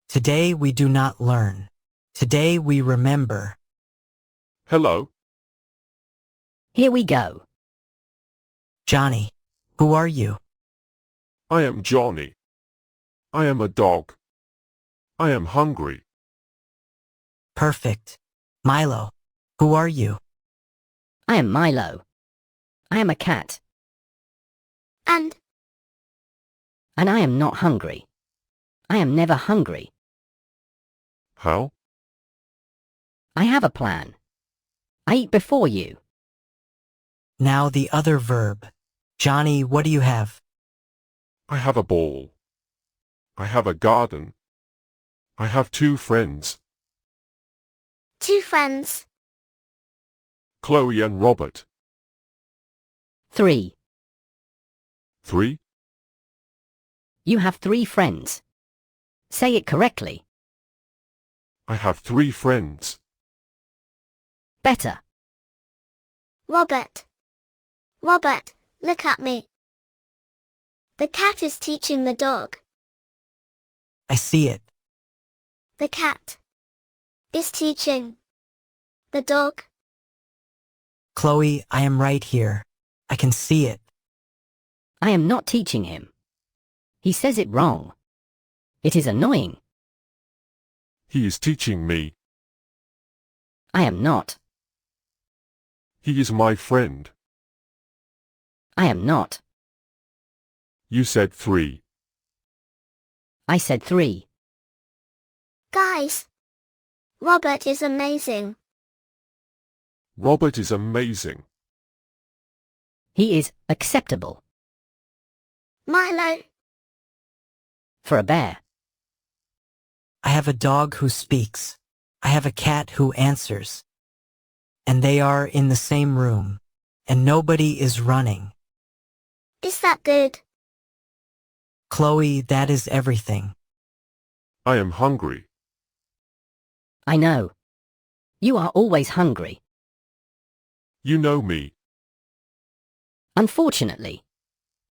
Today we do not learn. Today we remember. Hello, Here we go. Johnny, who are you? I am Johnny. I am a dog. I am hungry. Perfect. Milo, who are you? I am Milo. I am a cat. And And I am not hungry. I am never hungry. How? I have a plan. I eat before you. Now the other verb. Johnny, what do you have? I have a ball. I have a garden. I have 2 friends, 2 friends. Chloe and Robert. 3. 3. You have 3 friends. Say it correctly. I have 3 friends. Better. Robert. Robert, look at me. The cat is teaching the dog. I see it. The cat is teaching the dog. Chloe, I am right here. I can see it. I am not teaching him. He says it wrong. It is annoying. He is teaching me. I am not. He is my friend. I am not. You said 3. I said 3. Guys, Robert is amazing. Robert is amazing. He is acceptable. Milo, For a bear. I have a dog who speaks. I have a cat who answers. And they are in the same room. And nobody is running. is that good? Chloe, that is everything. I am hungry. I know. You are always hungry. You know me. Unfortunately.